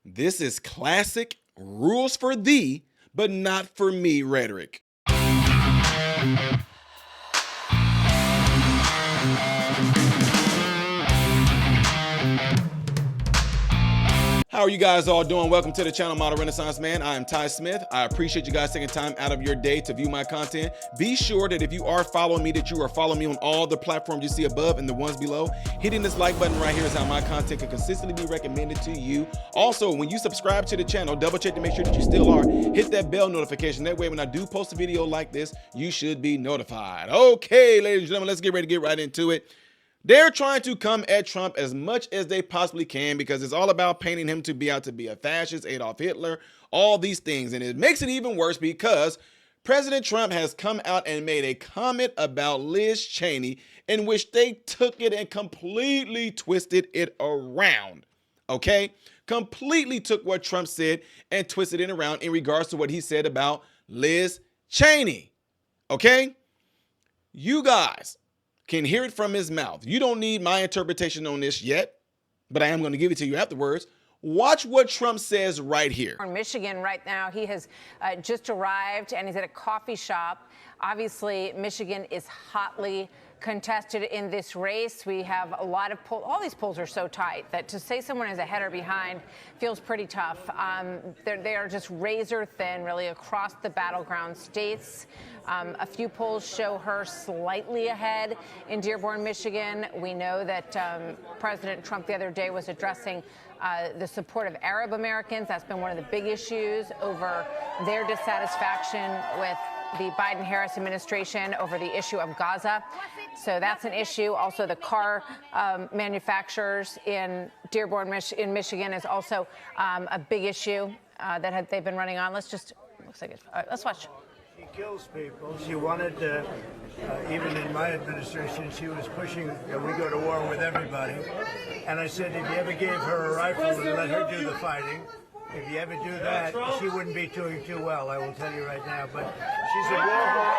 This is classic rules for thee, but not for me rhetoric. How are you guys all doing? Welcome to the channel Model Renaissance Man. I am Ty Smith. I appreciate you guys taking time out of your day to view my content. Be sure that if you are following me, that you are following me on all the platforms you see above and the ones below. Hitting this like button right here is how my content can consistently be recommended to you. Also, when you subscribe to the channel, double check to make sure that you still are. Hit that bell notification. That way, when I do post a video like this, you should be notified. Okay, ladies and gentlemen, let's get ready to get right into it. They're trying to come at Trump as much as they possibly can because it's all about painting him to be out to be a fascist, Adolf Hitler, all these things. And it makes it even worse because President Trump has come out and made a comment about Liz Cheney in which they took it and completely twisted it around. Okay? Completely took what Trump said and twisted it around in regards to what he said about Liz Cheney. Okay? You guys can hear it from his mouth. You don't need my interpretation on this yet, but I am going to give it to you afterwards. Watch what Trump says right here. In Michigan right now, he has just arrived and he's at a coffee shop. Obviously, Michigan is hotly contested in this race. We have a lot of polls. All these polls are so tight that to say someone is ahead or behind feels pretty tough. They are just razor thin, really, across the battleground states. A few polls show her slightly ahead in Dearborn, Michigan. We know that President Trump the other day was addressing the support of Arab Americans. That's been one of the big issues over their dissatisfaction with the Biden-Harris administration over the issue of Gaza. So that's an issue. Also, the car manufacturers in Dearborn, in Michigan is also a big issue that they've been running on. Looks like it. All right, let's watch. She kills people. She wanted even in my administration, she was pushing that we go to war with everybody. And I said, if you ever gave her a rifle and let her do the fighting, if you ever do that, she wouldn't be doing too well, I will tell you right now. But she's a war hawk.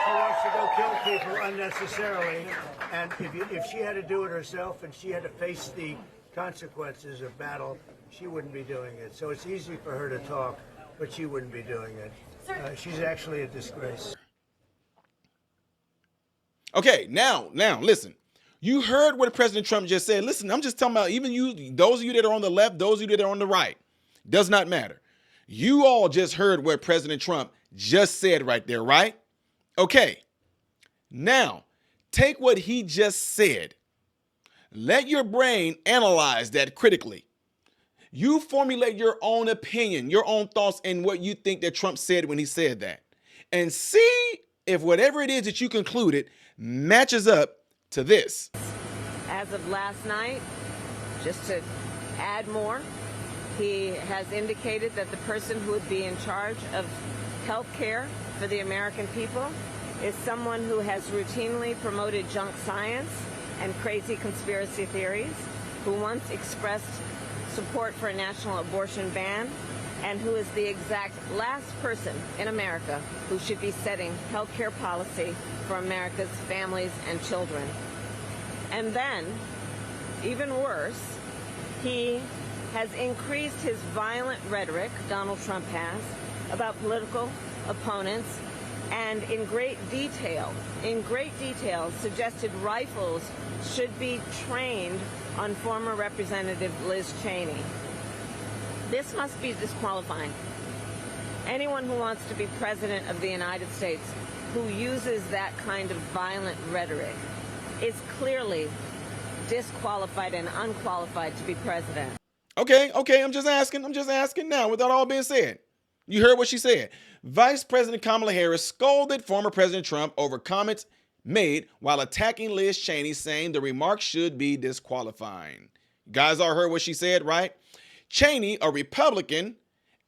She wants to go kill people unnecessarily. And if she had to do it herself and she had to face the consequences of battle, she wouldn't be doing it. So it's easy for her to talk, but she wouldn't be doing it. She's actually a disgrace. Okay, now, listen. You heard what President Trump just said. Listen, I'm just talking about even you, those of you that are on the left, those of you that are on the right. Does not matter. You all just heard what President Trump just said right there, right? Okay. Now, take what he just said. Let your brain analyze that critically. You formulate your own opinion, your own thoughts, and what you think that Trump said when he said that. And see if whatever it is that you concluded matches up to this. As of last night, just to add more, he has indicated that the person who would be in charge of health care for the American people is someone who has routinely promoted junk science and crazy conspiracy theories, who once expressed support for a national abortion ban, and who is the exact last person in America who should be setting health care policy for America's families and children. And then, even worse, he has increased his violent rhetoric, Donald Trump has, about political opponents, and in great detail, suggested rifles should be trained on former Representative Liz Cheney. This must be disqualifying. Anyone who wants to be president of the United States who uses that kind of violent rhetoric is clearly disqualified and unqualified to be president. Okay, I'm just asking now with that all being said. You heard what she said. Vice President Kamla Harris scolded former President Trump over comments made while attacking Liz Cheney, saying the remarks should be disqualifying. You guys all heard what she said, right? Cheney, a Republican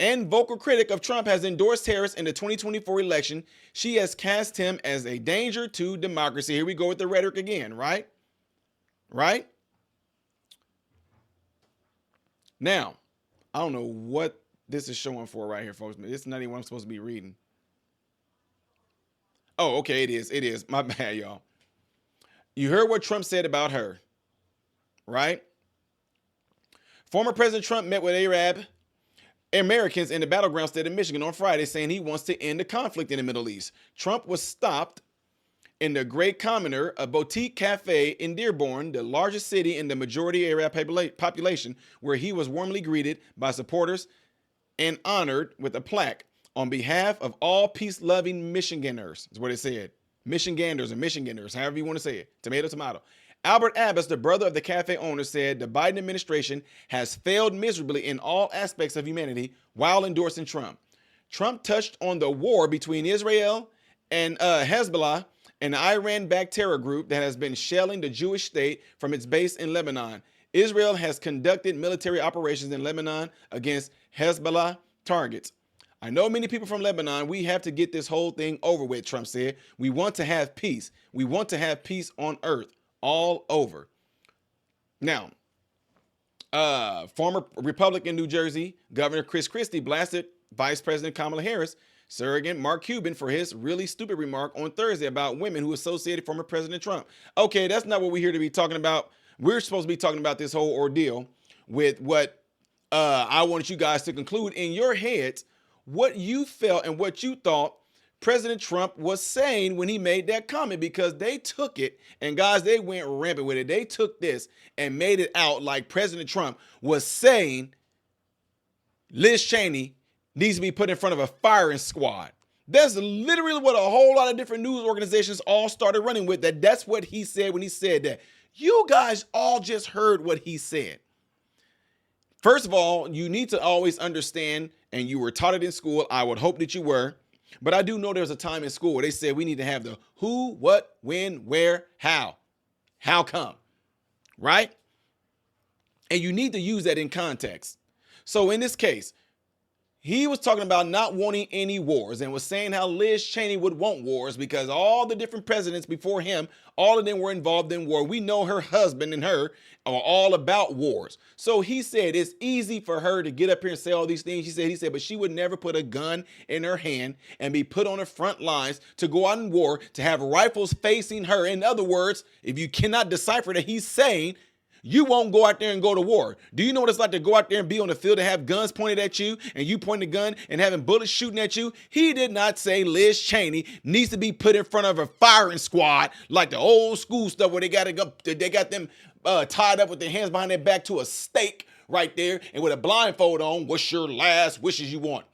and vocal critic of Trump, has endorsed Harris in the 2024 election. She has cast him as a danger to democracy. Here we go with the rhetoric again, right? Right? Now, I don't know what this is showing for right here, folks. This is not even what I'm supposed to be reading. Oh, okay, it is. My bad, y'all. You heard what Trump said about her, right? Former President Trump met with Arab Americans in the battleground state of Michigan on Friday, saying he wants to end the conflict in the Middle East. Trump was stopped in the Great Commoner, a boutique cafe in Dearborn, the largest city in the majority Arab population, where he was warmly greeted by supporters and honored with a plaque on behalf of all peace-loving Michiganders, is what it said. Michiganders or Michiganders, however you want to say it. Tomato, tomato. Albert Abbas, the brother of the cafe owner, said the Biden administration has failed miserably in all aspects of humanity while endorsing Trump. Trump touched on the war between Israel and Hezbollah, an Iran-backed terror group that has been shelling the Jewish state from its base in Lebanon. Israel has conducted military operations in Lebanon against Hezbollah targets. I know many people from Lebanon. We have to get this whole thing over with, Trump said. We want to have peace. We want to have peace on earth all over. Now, former Republican New Jersey Governor Chris Christie blasted Vice President Kamla Harris surrogate Mark Cuban for his really stupid remark on Thursday about women who associated former President Trump. Okay, that's not what we're here to be talking about. We're supposed to be talking about this whole ordeal with what I want you guys to conclude in your heads what you felt and what you thought President Trump was saying when he made that comment, because they took it and guys, they went rampant with it. They took this and made it out like President Trump was saying Liz Cheney needs to be put in front of a firing squad. That's literally what a whole lot of different news organizations all started running with. That's what he said when he said that. You guys all just heard what he said. First of all, you need to always understand, and you were taught it in school. I would hope that you were. But I do know there was a time in school where they said we need to have the who, what, when, where, how. How come? Right? And you need to use that in context. So in this case, he was talking about not wanting any wars and was saying how Liz Cheney would want wars because all the different presidents before him, all of them were involved in war. We know her husband and her are all about wars. So he said it's easy for her to get up here and say all these things. He said, but she would never put a gun in her hand and be put on the front lines to go out in war, to have rifles facing her. In other words, if you cannot decipher that he's saying, you won't go out there and go to war. Do you know what it's like to go out there and be on the field and have guns pointed at you and you pointing the gun and having bullets shooting at you? He did not say Liz Cheney needs to be put in front of a firing squad like the old school stuff where they got them tied up with their hands behind their back to a stake right there and with a blindfold on. What's your last wishes you want?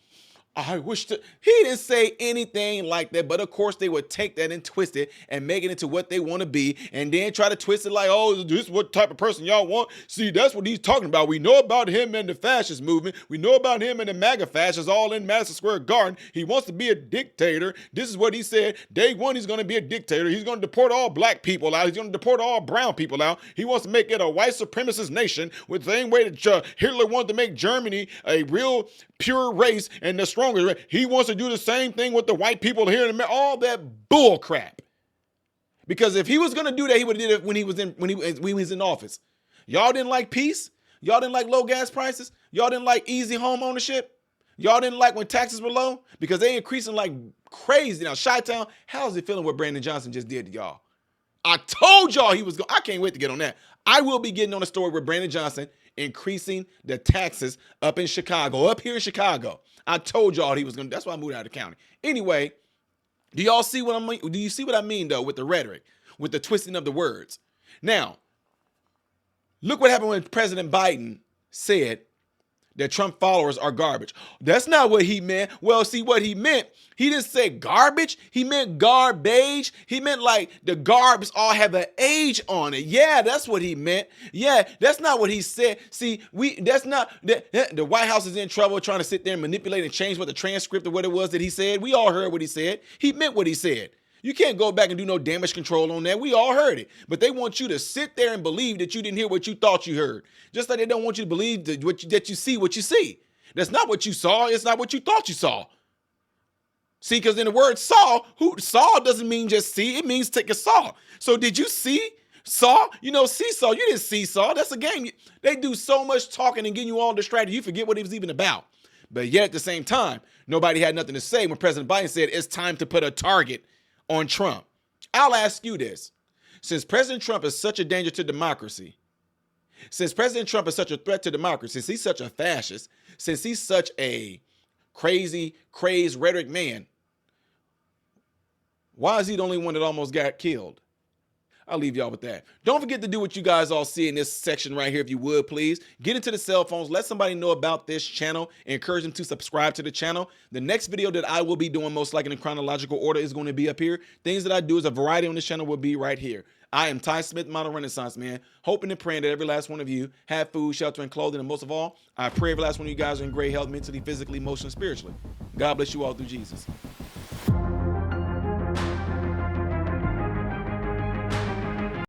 I wish to. He didn't say anything like that, but of course they would take that and twist it and make it into what they want to be and then try to twist it like, oh, this is what type of person y'all want. See, that's what he's talking about. We know about him and the fascist movement. We know about him and the MAGA fascists all in Madison Square Garden. He wants to be a dictator. This is what he said. Day one, he's going to be a dictator. He's going to deport all black people out. He's going to deport all brown people out. He wants to make it a white supremacist nation with the same way that Hitler wanted to make Germany a real pure race and the strongest. He wants to do the same thing with the white people here in America. All that bull crap. Because if he was going to do that, he would have did it when he was in office. Y'all didn't like peace. Y'all didn't like low gas prices. Y'all didn't like easy home ownership. Y'all didn't like when taxes were low because they increasing like crazy. Now, Chi-Town, how's it feeling what Brandon Johnson just did to y'all? I told y'all he was going. I can't wait to get on that. I will be getting on a story with Brandon Johnson increasing the taxes up here in Chicago. I told y'all he was going to. That's why I moved out of the county. Anyway, do y'all see what I mean? Do you see what I mean, though, with the rhetoric, with the twisting of the words? Now, look what happened when President Biden said that Trump followers are garbage. That's not what he meant. Well, see what he meant. He didn't say garbage. He meant garbage. He meant like the garbs all have an age on it. Yeah, that's what he meant. Yeah, that's not what he said. See, the White House is in trouble trying to sit there and manipulate and change what the transcript of what it was that he said. We all heard what he said. He meant what he said. You can't go back and do no damage control on that. We all heard it. But they want you to sit there and believe that you didn't hear what you thought you heard. Just like they don't want you to believe that you see what you see. That's not what you saw. It's not what you thought you saw. See, because in the word saw doesn't mean just see. It means take a saw. So did you see? Saw? You know, seesaw. You didn't see saw. That's a game. They do so much talking and getting you all distracted. You forget what it was even about. But yet at the same time, nobody had nothing to say when President Biden said it's time to put a target on Trump. I'll ask you this. Since President Trump is such a danger to democracy, Since President Trump is such a threat to democracy, since he's such a fascist, since he's such a crazy, crazed rhetoric man, why is he the only one that almost got killed? I'll leave y'all with that. Don't forget to do what you guys all see in this section right here, if you would, please. Get into the cell phones. Let somebody know about this channel. Encourage them to subscribe to the channel. The next video that I will be doing, most likely in chronological order, is going to be up here. Things that I do as a variety on this channel will be right here. I am Ty Smith, Model Renaissance Man, hoping and praying that every last one of you have food, shelter, and clothing. And most of all, I pray every last one of you guys are in great health, mentally, physically, emotionally, spiritually. God bless you all through Jesus.